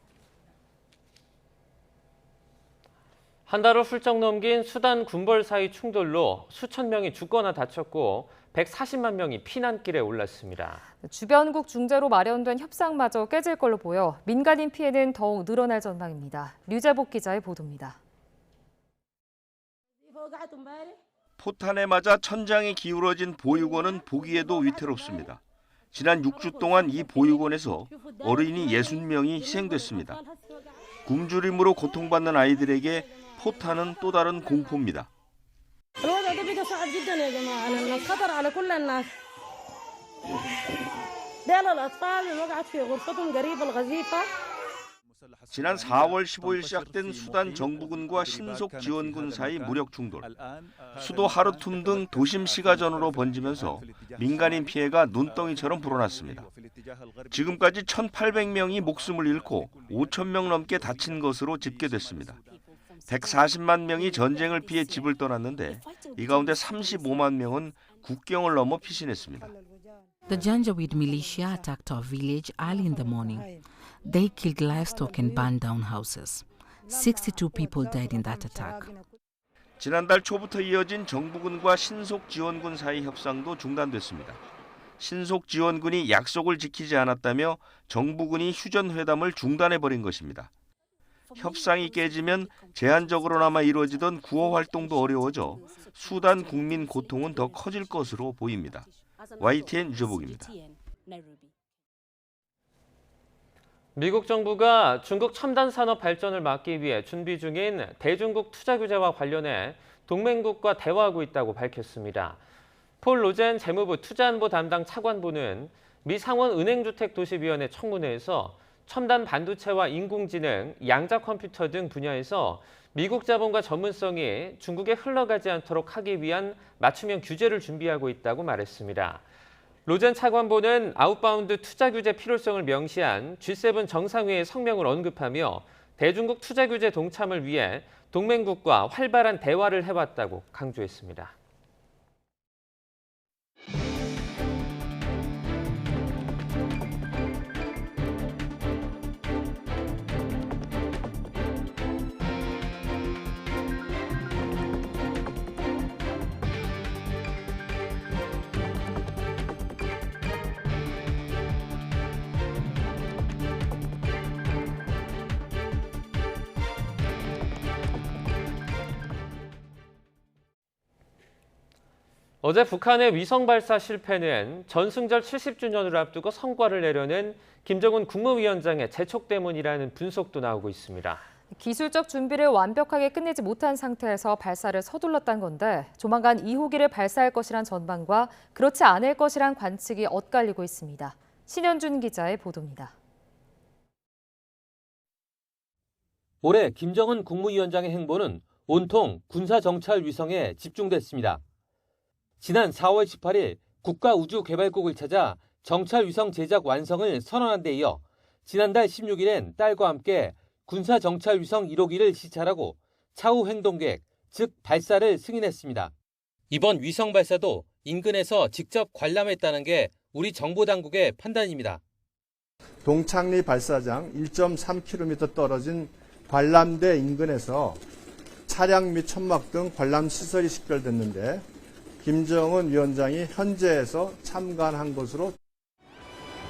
한 달을 훌쩍 넘긴 수단 군벌 사이 충돌로 수천 명이 죽거나 다쳤고 140만 명이 피난길에 올랐습니다. 주변국 중재로 마련된 협상마저 깨질 걸로 보여 민간인 피해는 더욱 늘어날 전망입니다. 류재복 기자의 보도입니다. 포탄에 맞아 천장이 기울어진 보육원은 보기에도 위태롭습니다. 지난 6주 동안 이 보육원에서 어린이 60명이 희생됐습니다. 굶주림으로 고통받는 아이들에게 포탄은 또 다른 공포입니다. 지난 4월 15일 시작된 수단 정부군과 신속 지원군 사이 무력 충돌. 수도 하르툼 등 도심 시가전으로 번지면서 민간인 피해가 눈덩이처럼 불어났습니다. 지금까지 1,800명이 목숨을 잃고 5,000명 넘게 다친 것으로 집계됐습니다. 140만 명이 전쟁을 피해 집을 떠났는데 이 가운데 35만 명은 국경을 넘어 피신했습니다. The Janjaweed militia attacked our village early in the morning. They killed livestock and burned down houses. 62 people died in that attack. 지난달 초부터 이어진 정부군과 신속 지원군 사이 협상도 중단됐습니다. 신속 지원군이 약속을 지키지 않았다며 정부군이 휴전회담을 중단해버린 것입니다. 협상이 깨지면 제한적으로나마 이루어지던 구호 활동도 어려워져 수단 국민 고통은 더 커질 것으로 보입니다. YTN 유재복입니다. 미국 정부가 중국 첨단 산업 발전을 막기 위해 준비 중인 대중국 투자 규제와 관련해 동맹국과 대화하고 있다고 밝혔습니다. 폴 로젠 재무부 투자안보 담당 차관보는 미 상원 은행주택도시위원회 청문회에서 첨단 반도체와 인공지능, 양자 컴퓨터 등 분야에서 미국 자본과 전문성이 중국에 흘러가지 않도록 하기 위한 맞춤형 규제를 준비하고 있다고 말했습니다. 로젠 차관보는 아웃바운드 투자 규제 필요성을 명시한 G7 정상회의 성명을 언급하며 대중국 투자 규제 동참을 위해 동맹국과 활발한 대화를 해왔다고 강조했습니다. 어제 북한의 위성 발사 실패는 전승절 70주년을 앞두고 성과를 내려는 김정은 국무위원장의 재촉 때문이라는 분석도 나오고 있습니다. 기술적 준비를 완벽하게 끝내지 못한 상태에서 발사를 서둘렀다는 건데 조만간 2호기를 발사할 것이란 전망과 그렇지 않을 것이란 관측이 엇갈리고 있습니다. 신현준 기자의 보도입니다. 올해 김정은 국무위원장의 행보는 온통 군사정찰 위성에 집중됐습니다. 지난 4월 18일 국가우주개발국을 찾아 정찰위성 제작 완성을 선언한 데 이어 지난달 16일엔 딸과 함께 군사정찰위성 1호기를 시찰하고 차후 행동계획, 즉 발사를 승인했습니다. 이번 위성 발사도 인근에서 직접 관람했다는 게 우리 정보당국의 판단입니다. 동창리 발사장 1.3km 떨어진 관람대 인근에서 차량 및 천막 등 관람 시설이 식별됐는데 김정은 위원장이 현재에서 참관한 것으로.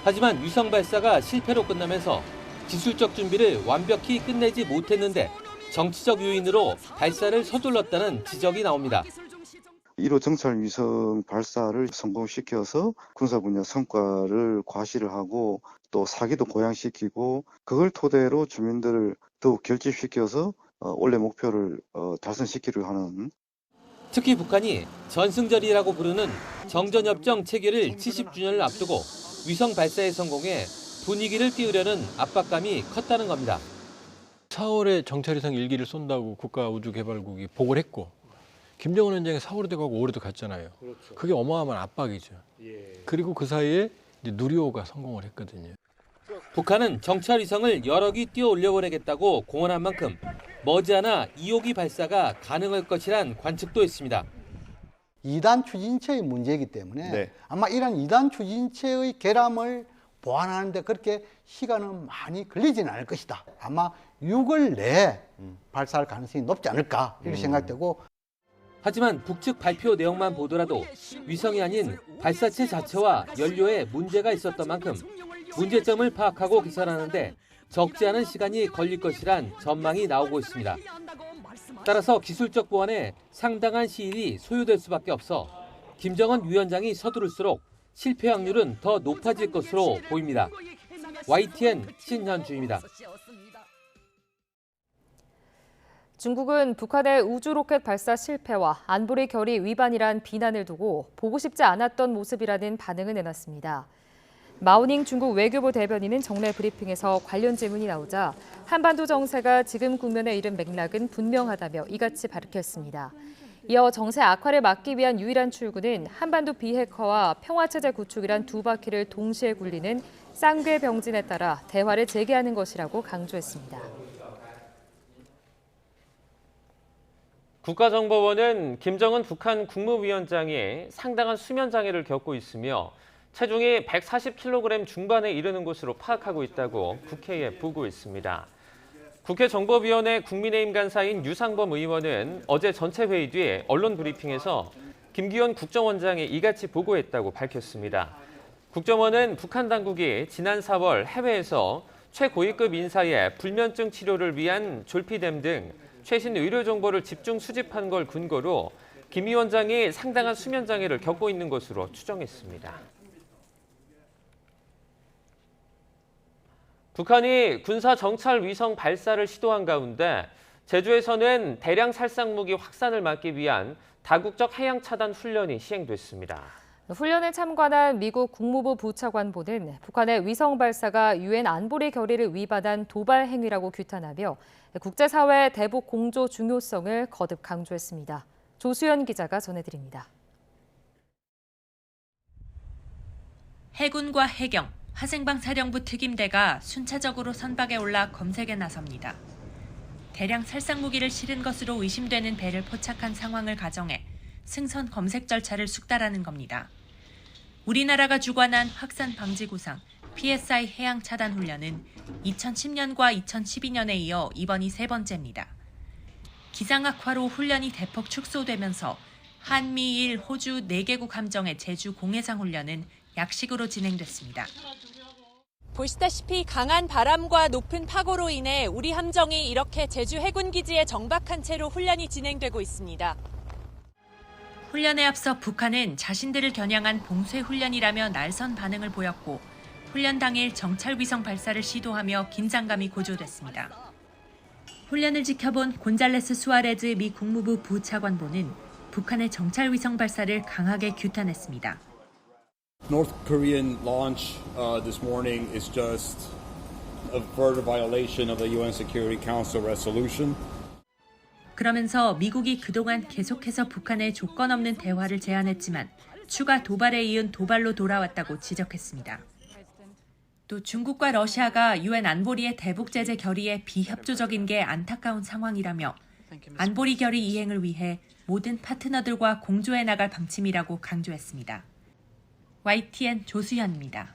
하지만 위성 발사가 실패로 끝나면서 기술적 준비를 완벽히 끝내지 못했는데 정치적 요인으로 발사를 서둘렀다는 지적이 나옵니다. 1호 정찰 위성 발사를 성공시켜서 군사 분야 성과를 과시를 하고 또 사기도 고양시키고 그걸 토대로 주민들을 더욱 결집시켜서 원래 목표를 달성시키려고 하는. 특히 북한이 전승절이라고 부르는 정전협정 체결을 70주년을 앞두고 위성 발사에 성공해 분위기를 띄우려는 압박감이 컸다는 겁니다. 4월에 정찰위성 1기를 쏜다고 국가우주개발국이 보고를 했고 김정은 위원장이 4월에도 가고 5월에도 갔잖아요. 그렇죠. 그게 어마어마한 압박이죠. 그리고 그 사이에 이제 누리호가 성공을 했거든요. 북한은 정찰위성을 여러 기 띄워 올려보내겠다고 공언한 만큼 머지않아 2호기 발사가 가능할 것이란 관측도 있습니다. 2단 추진체의 문제이기 때문에 아마 이런 2단 추진체의 결함을 보완하는 데 그렇게 시간은 많이 걸리지는 않을 것이다. 아마 6월 내에 발사할 가능성이 높지 않을까 이렇게 생각되고. 하지만 북측 발표 내용만 보더라도 위성이 아닌 발사체 자체와 연료에 문제가 있었던 만큼 문제점을 파악하고 개선하는데 적지 않은 시간이 걸릴 것이란 전망이 나오고 있습니다. 따라서 기술적 보완에 상당한 시일이 소요될 수밖에 없어 김정은 위원장이 서두를수록 실패 확률은 더 높아질 것으로 보입니다. YTN 신현주입니다. 중국은 북한의 우주 로켓 발사 실패와 안보리 결의 위반이란 비난을 두고 보고 싶지 않았던 모습이라는 반응을 내놨습니다. 마오닝 중국 외교부 대변인은 정례 브리핑에서 관련 질문이 나오자 한반도 정세가 지금 국면에 이른 맥락은 분명하다며 이같이 밝혔습니다. 이어 정세 악화를 막기 위한 유일한 출구는 한반도 비핵화와 평화체제 구축이란 두 바퀴를 동시에 굴리는 쌍궤 병진에 따라 대화를 재개하는 것이라고 강조했습니다. 국가정보원은 김정은 북한 국무위원장이 상당한 수면 장애를 겪고 있으며 체중이 140kg 중반에 이르는 것으로 파악하고 있다고 국회에 보고했습니다. 국회 정보위원회 국민의힘 간사인 유상범 의원은 어제 전체 회의 뒤 언론 브리핑에서 김기현 국정원장이 이같이 보고했다고 밝혔습니다. 국정원은 북한 당국이 지난 4월 해외에서 최고위급 인사의 불면증 치료를 위한 졸피뎀 등 최신 의료 정보를 집중 수집한 걸 근거로 김 위원장이 상당한 수면 장애를 겪고 있는 것으로 추정했습니다. 북한이 군사 정찰 위성 발사를 시도한 가운데 제주에서는 대량 살상 무기 확산을 막기 위한 다국적 해양 차단 훈련이 시행됐습니다. 훈련에 참관한 미국 국무부 부차관보는 북한의 위성 발사가 유엔 안보리 결의를 위반한 도발 행위라고 규탄하며 국제사회 대북 공조 중요성을 거듭 강조했습니다. 조수연 기자가 전해드립니다. 해군과 해경, 화생방 사령부 특임대가 순차적으로 선박에 올라 검색에 나섭니다. 대량 살상 무기를 실은 것으로 의심되는 배를 포착한 상황을 가정해 승선 검색 절차를 숙달하는 겁니다. 우리나라가 주관한 확산 방지 구상 PSI 해양 차단 훈련은 2010년과 2012년에 이어 이번이 세 번째입니다. 기상 악화로 훈련이 대폭 축소되면서 한미일, 호주 4개국 함정의 제주 공해상 훈련은 약식으로 진행됐습니다. 보시다시피 강한 바람과 높은 파고로 인해 우리 함정이 이렇게 제주 해군기지에 정박한 채로 훈련이 진행되고 있습니다. 훈련에 앞서 북한은 자신들을 겨냥한 봉쇄 훈련이라며 날선 반응을 보였고 훈련 당일 정찰 위성 발사를 시도하며 긴장감이 고조됐습니다. 훈련을 지켜본 곤잘레스 수아레즈 미 국무부 부차관보는 북한의 정찰 위성 발사를 강하게 규탄했습니다. North Korean launch this morning is just a further violation of the UN Security Council resolution. 그러면서 미국이 그동안 계속해서 북한에 조건 없는 대화를 제안했지만 추가 도발에 이은 도발로 돌아왔다고 지적했습니다. 또 중국과 러시아가 유엔 안보리의 대북 제재 결의에 비협조적인 게 안타까운 상황이라며 안보리 결의 이행을 위해 모든 파트너들과 공조해 나갈 방침이라고 강조했습니다. YTN 조수현입니다.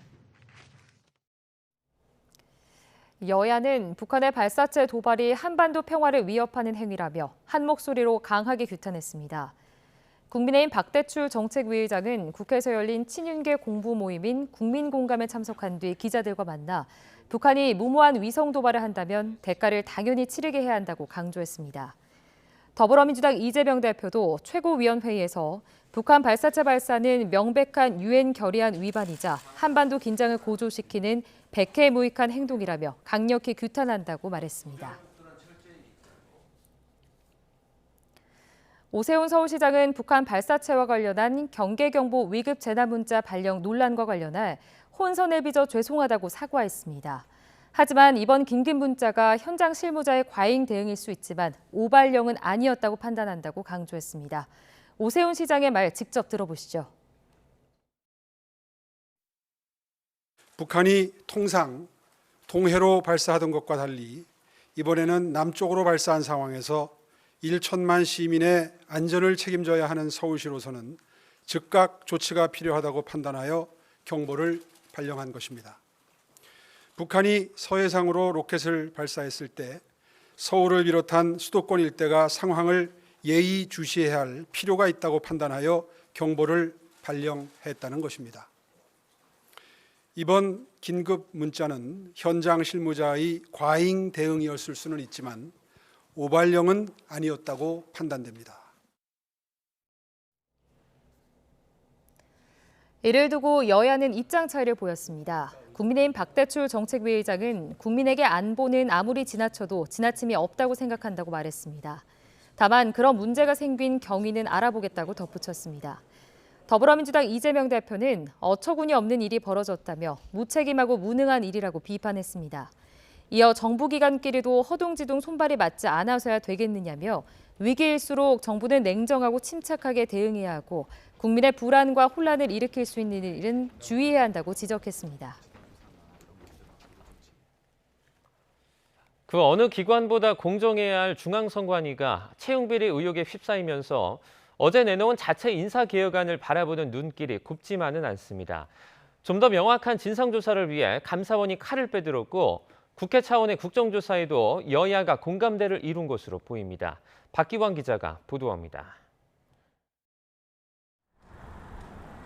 여야는 북한의 발사체 도발이 한반도 평화를 위협하는 행위라며 한 목소리로 강하게 규탄했습니다. 국민의힘 박대출 정책위의장은 국회에서 열린 친윤계 공부 모임인 국민공감에 참석한 뒤 기자들과 만나 북한이 무모한 위성 도발을 한다면 대가를 당연히 치르게 해야 한다고 강조했습니다. 더불어민주당 이재명 대표도 최고위원회의에서 북한 발사체 발사는 명백한 유엔 결의안 위반이자 한반도 긴장을 고조시키는 백해무익한 행동이라며 강력히 규탄한다고 말했습니다. 오세훈 서울시장은 북한 발사체와 관련한 경계경보 위급 재난문자 발령 논란과 관련해 혼선을 빚어 죄송하다고 사과했습니다. 하지만 이번 긴급 문자가 현장 실무자의 과잉 대응일 수 있지만 오발령은 아니었다고 판단한다고 강조했습니다. 오세훈 시장의 말 직접 들어보시죠. 북한이 통상 동해로 발사하던 것과 달리 이번에는 남쪽으로 발사한 상황에서 1천만 시민의 안전을 책임져야 하는 서울시로서는 즉각 조치가 필요하다고 판단하여 경보를 발령한 것입니다. 북한이 서해상으로 로켓을 발사했을 때 서울을 비롯한 수도권 일대가 상황을 예의주시해야 할 필요가 있다고 판단하여 경보를 발령했다는 것입니다. 이번 긴급 문자는 현장 실무자의 과잉 대응이었을 수는 있지만 오발령은 아니었다고 판단됩니다. 이를 두고 여야는 입장 차이를 보였습니다. 국민의힘 박대출 정책위의장은 국민에게 안보는 아무리 지나쳐도 지나침이 없다고 생각한다고 말했습니다. 다만 그런 문제가 생긴 경위는 알아보겠다고 덧붙였습니다. 더불어민주당 이재명 대표는 어처구니 없는 일이 벌어졌다며 무책임하고 무능한 일이라고 비판했습니다. 이어 정부기관끼리도 허둥지둥 손발이 맞지 않아서야 되겠느냐며 위기일수록 정부는 냉정하고 침착하게 대응해야 하고 국민의 불안과 혼란을 일으킬 수 있는 일은 주의해야 한다고 지적했습니다. 그 어느 기관보다 공정해야 할 중앙선관위가 채용비리 의혹에 휩싸이면서 어제 내놓은 자체 인사개혁안을 바라보는 눈길이 굽지만은 않습니다. 좀 더 명확한 진상조사를 위해 감사원이 칼을 빼들었고 국회 차원의 국정조사에도 여야가 공감대를 이룬 것으로 보입니다. 박기광 기자가 보도합니다.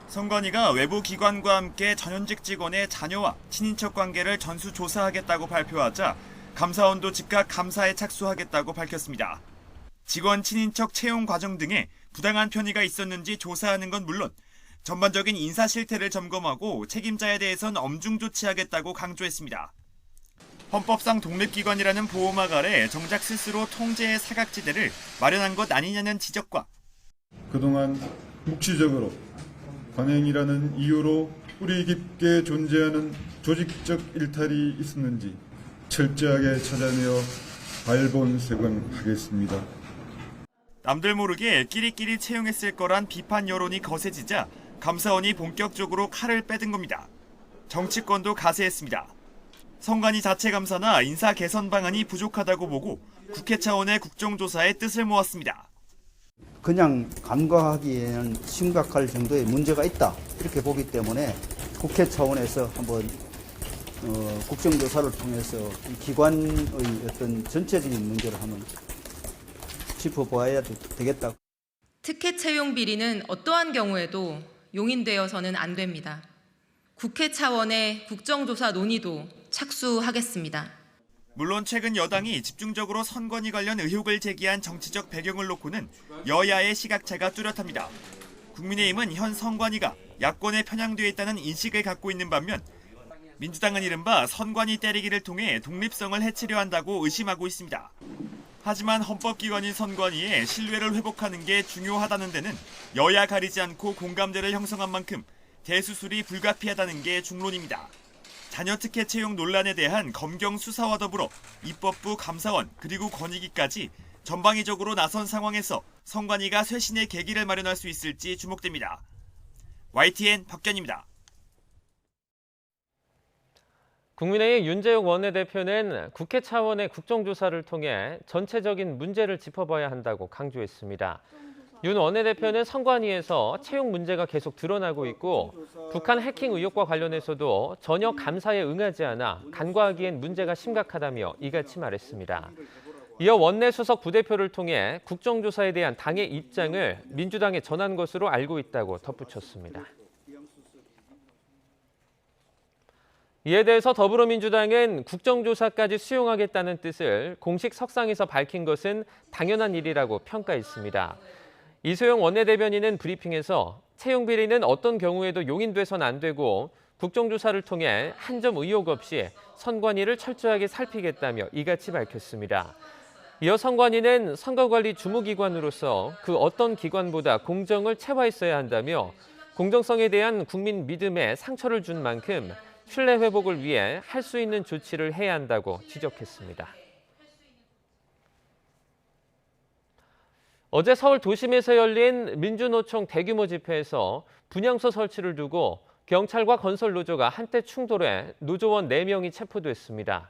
선관위가 외부 기관과 함께 전현직 직원의 자녀와 친인척 관계를 전수조사하겠다고 발표하자 감사원도 즉각 감사에 착수하겠다고 밝혔습니다. 직원 친인척 채용 과정 등에 부당한 편의가 있었는지 조사하는 건 물론 전반적인 인사 실태를 점검하고 책임자에 대해선 엄중 조치하겠다고 강조했습니다. 헌법상 독립기관이라는 보호막 아래 정작 스스로 통제의 사각지대를 마련한 것 아니냐는 지적과 그동안 묵시적으로 관행이라는 이유로 뿌리 깊게 존재하는 조직적 일탈이 있었는지 철저하게 찾아내어 발본색원하겠습니다. 남들 모르게 끼리끼리 채용했을 거란 비판 여론이 거세지자 감사원이 본격적으로 칼을 빼든 겁니다. 정치권도 가세했습니다. 선관위 자체 감사나 인사 개선 방안이 부족하다고 보고 국회 차원의 국정조사에 뜻을 모았습니다. 그냥 간과하기에는 심각할 정도의 문제가 있다 이렇게 보기 때문에 국회 차원에서 한번 국정조사를 통해서 이 기관의 어떤 전체적인 문제를 한번 짚어봐야 되겠다. 특혜 채용 비리는 어떠한 경우에도 용인되어서는 안 됩니다. 국회 차원의 국정조사 논의도 착수하겠습니다. 물론 최근 여당이 집중적으로 선관위 관련 의혹을 제기한 정치적 배경을 놓고는 여야의 시각차가 뚜렷합니다. 국민의힘은 현 선관위가 야권에 편향되어 있다는 인식을 갖고 있는 반면 민주당은 이른바 선관위 때리기를 통해 독립성을 해치려 한다고 의심하고 있습니다. 하지만 헌법기관인 선관위의 신뢰를 회복하는 게 중요하다는 데는 여야 가리지 않고 공감대를 형성한 만큼 대수술이 불가피하다는 게 중론입니다. 자녀 특혜 채용 논란에 대한 검경 수사와 더불어 입법부 감사원 그리고 권익위까지 전방위적으로 나선 상황에서 선관위가 쇄신의 계기를 마련할 수 있을지 주목됩니다. YTN 박견입니다. 국민의힘 윤재욱 원내대표는 국회 차원의 국정조사를 통해 전체적인 문제를 짚어봐야 한다고 강조했습니다. 윤 원내대표는 선관위에서 채용 문제가 계속 드러나고 있고 북한 해킹 의혹과 관련해서도 전혀 감사에 응하지 않아 간과하기엔 문제가 심각하다며 이같이 말했습니다. 이어 원내수석 부대표를 통해 국정조사에 대한 당의 입장을 민주당에 전한 것으로 알고 있다고 덧붙였습니다. 이에 대해서 더불어민주당은 국정조사까지 수용하겠다는 뜻을 공식 석상에서 밝힌 것은 당연한 일이라고 평가했습니다. 이소영 원내대변인은 브리핑에서 채용 비리는 어떤 경우에도 용인돼선 안 되고 국정조사를 통해 한 점 의혹 없이 선관위를 철저하게 살피겠다며 이같이 밝혔습니다. 이어 선관위는 선거관리 주무기관으로서 그 어떤 기관보다 공정을 채화했어야 한다며 공정성에 대한 국민 믿음에 상처를 준 만큼 신뢰 회복을 위해 할 수 있는 조치를 해야 한다고 지적했습니다. 어제 서울 도심에서 열린 민주노총 대규모 집회에서 분향소 설치를 두고 경찰과 건설노조가 한때 충돌해 노조원 4명이 체포됐습니다.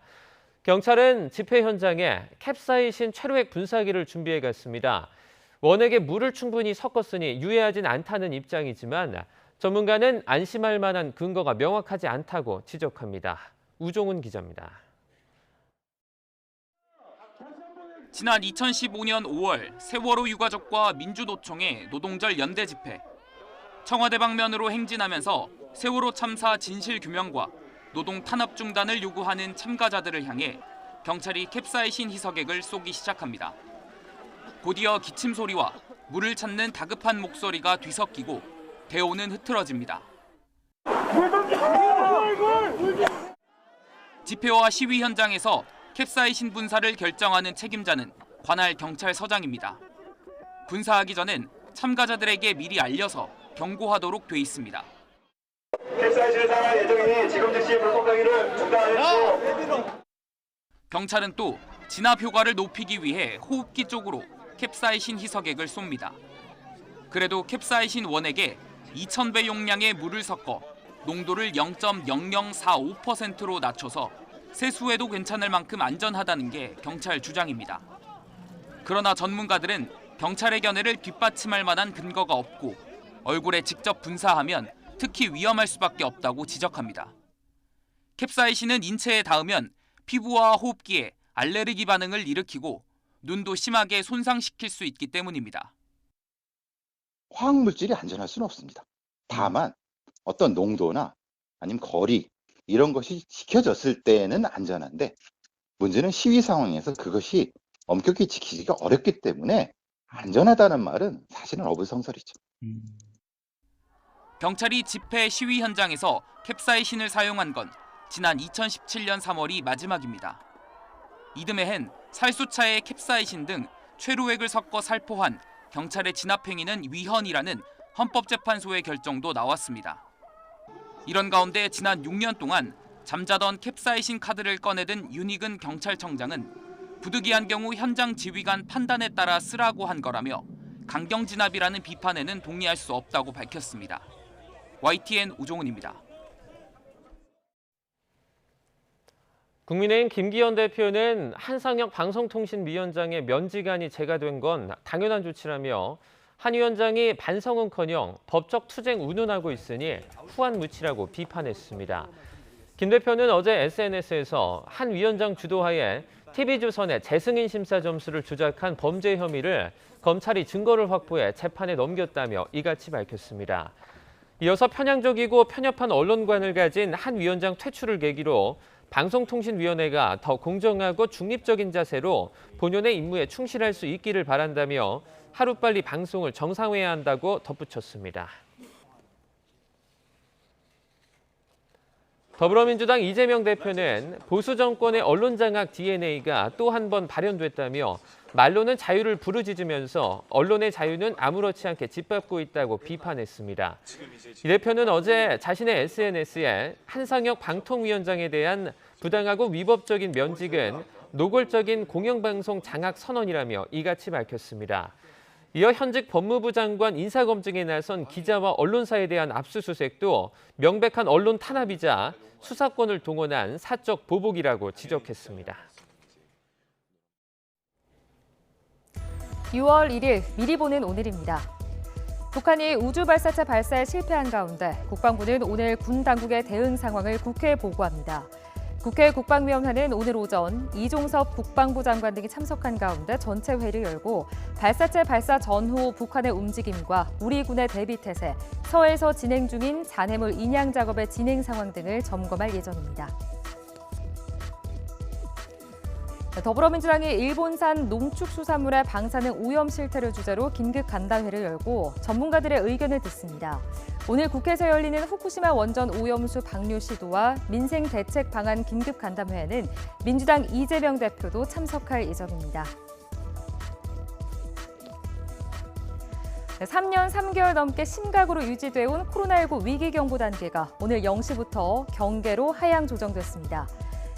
경찰은 집회 현장에 캡사이신 최루액 분사기를 준비해 갔습니다. 원액에 물을 충분히 섞었으니 유해하진 않다는 입장이지만 전문가는 안심할 만한 근거가 명확하지 않다고 지적합니다. 우종훈 기자입니다. 지난 2015년 5월 세월호 유가족과 민주노총의 노동절 연대 집회. 청와대 방면으로 행진하면서 세월호 참사 진실 규명과 노동 탄압 중단을 요구하는 참가자들을 향해 경찰이 캡사이신 희석액을 쏘기 시작합니다. 곧이어 기침 소리와 물을 찾는 다급한 목소리가 뒤섞이고 대오는 흐트러집니다. 집회와 시위 현장에서 캡사이신 분사를 결정하는 책임자는 관할 경찰서장입니다. 분사하기 전엔 참가자들에게 미리 알려서 경고하도록 돼 있습니다. 캡사이신을 사용할 예정이니 지금 즉시 불법 행위를 중단하십시오. 경찰은 또 진압 효과를 높이기 위해 호흡기 쪽으로 캡사이신 희석액을 쏩니다. 그래도 캡사이신 원액에 2,000배 용량의 물을 섞어 농도를 0.0045%로 낮춰서 세수해도 괜찮을 만큼 안전하다는 게 경찰 주장입니다. 그러나 전문가들은 경찰의 견해를 뒷받침할 만한 근거가 없고 얼굴에 직접 분사하면 특히 위험할 수밖에 없다고 지적합니다. 캡사이신은 인체에 닿으면 피부와 호흡기에 알레르기 반응을 일으키고 눈도 심하게 손상시킬 수 있기 때문입니다. 화학물질이 안전할 수는 없습니다. 다만 어떤 농도나 아니면 거리 이런 것이 지켜졌을 때는 안전한데 문제는 시위 상황에서 그것이 엄격히 지키기가 어렵기 때문에 안전하다는 말은 사실은 어불성설이죠. 경찰이 집회 시위 현장에서 캡사이신을 사용한 건 지난 2017년 3월이 마지막입니다. 이듬해엔 살수차에 캡사이신 등 최루액을 섞어 살포한 경찰의 진압 행위는 위헌이라는 헌법재판소의 결정도 나왔습니다. 이런 가운데 지난 6년 동안 잠자던 캡사이신 카드를 꺼내든 윤익은 경찰청장은 부득이한 경우 현장 지휘관 판단에 따라 쓰라고 한 거라며 강경 진압이라는 비판에는 동의할 수 없다고 밝혔습니다. YTN 우종훈입니다. 국민의힘 김기현 대표는 한상혁 방송통신위원장의 면직안이 제기된 건 당연한 조치라며 한 위원장이 반성은커녕 법적 투쟁 운운하고 있으니 후안무치라고 비판했습니다. 김 대표는 어제 SNS에서 한 위원장 주도하에 TV조선의 재승인 심사 점수를 조작한 범죄 혐의를 검찰이 증거를 확보해 재판에 넘겼다며 이같이 밝혔습니다. 이어서 편향적이고 편협한 언론관을 가진 한 위원장 퇴출을 계기로 방송통신위원회가 더 공정하고 중립적인 자세로 본연의 임무에 충실할 수 있기를 바란다며 하루빨리 방송을 정상화해야 한다고 덧붙였습니다. 더불어민주당 이재명 대표는 보수 정권의 언론장악 DNA가 또 한 번 발현됐다며 말로는 자유를 부르짖으면서 언론의 자유는 아무렇지 않게 짓밟고 있다고 비판했습니다. 이 대표는 어제 자신의 SNS에 한상혁 방통위원장에 대한 부당하고 위법적인 면직은 노골적인 공영방송 장악 선언이라며 이같이 밝혔습니다. 이어 현직 법무부 장관 인사검증에 나선 기자와 언론사에 대한 압수수색도 명백한 언론 탄압이자 수사권을 동원한 사적 보복이라고 지적했습니다. 6월 1일 미리 보는 오늘입니다. 북한이 우주 발사체 발사에 실패한 가운데 국방부는 오늘 군 당국의 대응 상황을 국회에 보고합니다. 국회 국방위원회는 오늘 오전 이종섭 국방부 장관 등이 참석한 가운데 전체 회의를 열고 발사체 발사 전후 북한의 움직임과 우리 군의 대비 태세, 서해에서 진행 중인 잔해물 인양 작업의 진행 상황 등을 점검할 예정입니다. 더불어민주당이 일본산 농축수산물의 방사능 오염 실태를 주제로 긴급 간담회를 열고 전문가들의 의견을 듣습니다. 오늘 국회에서 열리는 후쿠시마 원전 오염수 방류 시도와 민생 대책 방안 긴급 간담회에는 민주당 이재명 대표도 참석할 예정입니다. 3년 3개월 넘게 심각으로 유지돼 온 코로나19 위기경보 단계가 오늘 0시부터 경계로 하향 조정됐습니다.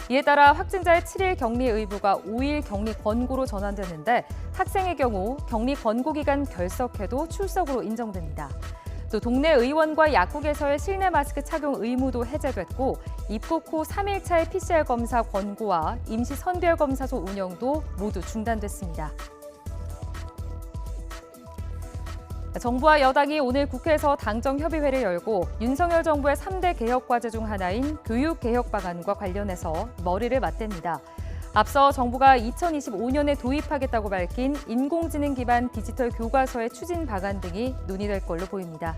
이에 따라 확진자의 7일 격리 의무가 5일 격리 권고로 전환됐는데 학생의 경우 격리 권고 기간 결석해도 출석으로 인정됩니다. 또 동네 의원과 약국에서의 실내 마스크 착용 의무도 해제됐고 입국 후 3일차의 PCR 검사 권고와 임시 선별검사소 운영도 모두 중단됐습니다. 정부와 여당이 오늘 국회에서 당정협의회를 열고 윤석열 정부의 3대 개혁과제 중 하나인 교육개혁 방안과 관련해서 머리를 맞댑니다. 앞서 정부가 2025년에 도입하겠다고 밝힌 인공지능 기반 디지털 교과서의 추진 방안 등이 논의될 걸로 보입니다.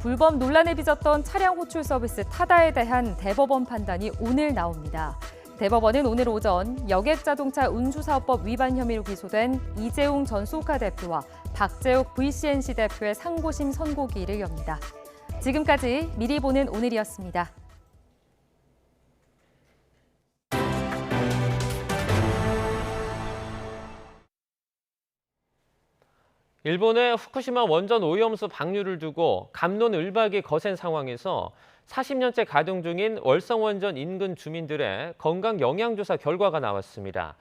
불법 논란을 빚었던 차량 호출 서비스 타다에 대한 대법원 판단이 오늘 나옵니다. 대법원은 오늘 오전 여객자동차 운수사업법 위반 혐의로 기소된 이재용 전 소카 대표와 박재욱 VCNC 대표의 상고심 선고기일을 엽니다. 지금까지 미리 보는 오늘이었습니다. 일본의 후쿠시마 원전 오염수 방류를 두고 갑론을박이 거센 상황에서 40년째 가동 중인 월성원전 인근 주민들의 건강 영양조사 결과가 나왔습니다.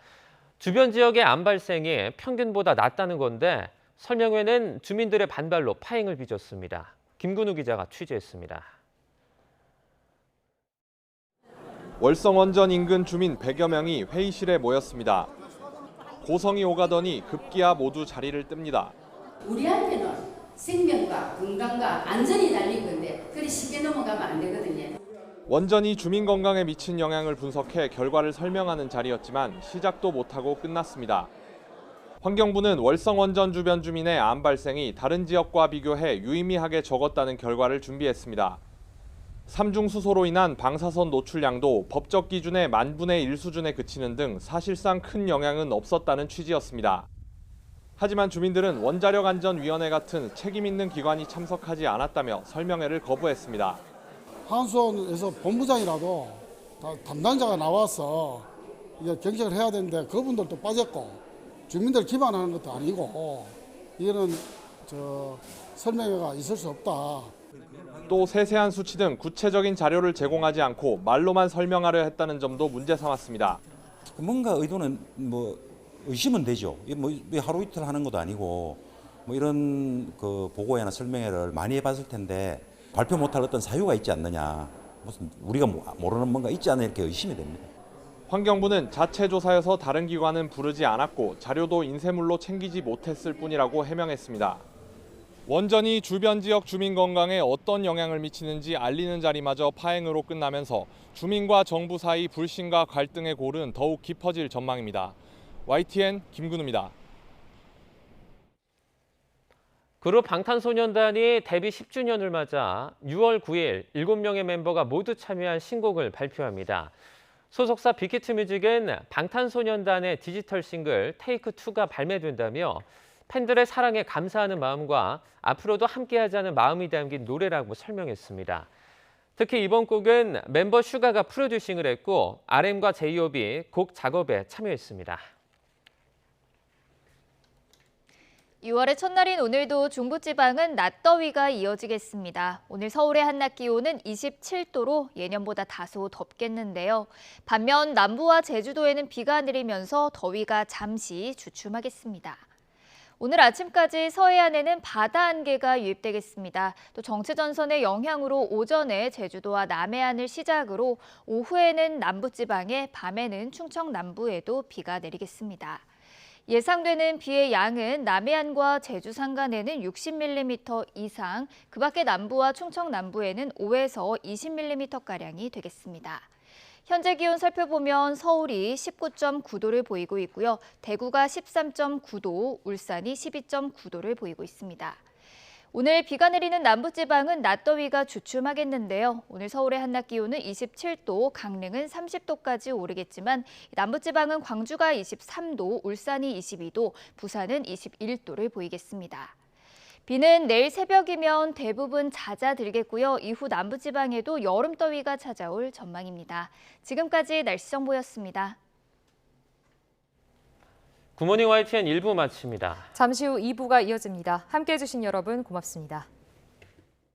주변 지역의 암 발생이 평균보다 낮다는 건데 설명회는 주민들의 반발로 파행을 빚었습니다. 김근우 기자가 취재했습니다. 월성원전 인근 주민 100여 명이 회의실에 모였습니다. 고성이 오가더니 급기야 모두 자리를 뜹니다. 우리한테는 생명과 건강과 안전이 달린 건데 그리 쉽게 넘어가면 안 되거든요. 원전이 주민 건강에 미친 영향을 분석해 결과를 설명하는 자리였지만 시작도 못하고 끝났습니다. 환경부는 월성원전 주변 주민의 암 발생이 다른 지역과 비교해 유의미하게 적었다는 결과를 준비했습니다. 삼중 수소로 인한 방사선 노출량도 법적 기준의 10,000분의 1 수준에 그치는 등 사실상 큰 영향은 없었다는 취지였습니다. 하지만 주민들은 원자력안전위원회 같은 책임 있는 기관이 참석하지 않았다며 설명회를 거부했습니다. 한수원에서 본부장이라도 담당자가 나와서 이제 경쟁을 해야 되는데 그분들도 빠졌고 주민들 기반하는 것도 아니고 이거는 설명회가 있을 수 없다. 또 세세한 수치 등 구체적인 자료를 제공하지 않고 말로만 설명하려 했다는 점도 문제 삼았습니다. 뭔가 의도는 의심은 되죠. 뭐 하루 이틀 하는 것도 아니고 이런 그 보고회나 설명회를 많이 해봤을 텐데 발표 못할 어떤 사유가 있지 않느냐 무슨 우리가 모르는 뭔가 있지 않나 이렇게 의심이 됩니다. 환경부는 자체 조사여서 다른 기관은 부르지 않았고 자료도 인쇄물로 챙기지 못했을 뿐이라고 해명했습니다. 원전이 주변 지역 주민 건강에 어떤 영향을 미치는지 알리는 자리마저 파행으로 끝나면서 주민과 정부 사이 불신과 갈등의 골은 더욱 깊어질 전망입니다. YTN 김근우입니다. 그룹 방탄소년단이 데뷔 10주년을 맞아 6월 9일 7명의 멤버가 모두 참여한 신곡을 발표합니다. 소속사 빅히트뮤직은 방탄소년단의 디지털 싱글 테이크2가 발매된다며 팬들의 사랑에 감사하는 마음과 앞으로도 함께하자는 마음이 담긴 노래라고 설명했습니다. 특히 이번 곡은 멤버 슈가가 프로듀싱을 했고 RM과 제이홉이 곡 작업에 참여했습니다. 6월의 첫날인 오늘도 중부지방은 낮더위가 이어지겠습니다. 오늘 서울의 한낮 기온은 27도로 예년보다 다소 덥겠는데요. 반면 남부와 제주도에는 비가 내리면서 더위가 잠시 주춤하겠습니다. 오늘 아침까지 서해안에는 바다 안개가 유입되겠습니다. 또 정체전선의 영향으로 오전에 제주도와 남해안을 시작으로 오후에는 남부지방에 밤에는 충청 남부에도 비가 내리겠습니다. 예상되는 비의 양은 남해안과 제주 산간에는 60mm 이상, 그 밖에 남부와 충청 남부에는 5에서 20mm가량이 되겠습니다. 현재 기온 살펴보면 서울이 19.9도를 보이고 있고요. 대구가 13.9도, 울산이 12.9도를 보이고 있습니다. 오늘 비가 내리는 남부지방은 낮더위가 주춤하겠는데요. 오늘 서울의 한낮 기온은 27도, 강릉은 30도까지 오르겠지만 남부지방은 광주가 23도, 울산이 22도, 부산은 21도를 보이겠습니다. 비는 내일 새벽이면 대부분 잦아들겠고요. 이후 남부지방에도 여름더위가 찾아올 전망입니다. 지금까지 날씨 정보였습니다. 굿모닝 YTN 1부 마칩니다. 잠시 후 2부가 이어집니다. 함께해 주신 여러분 고맙습니다.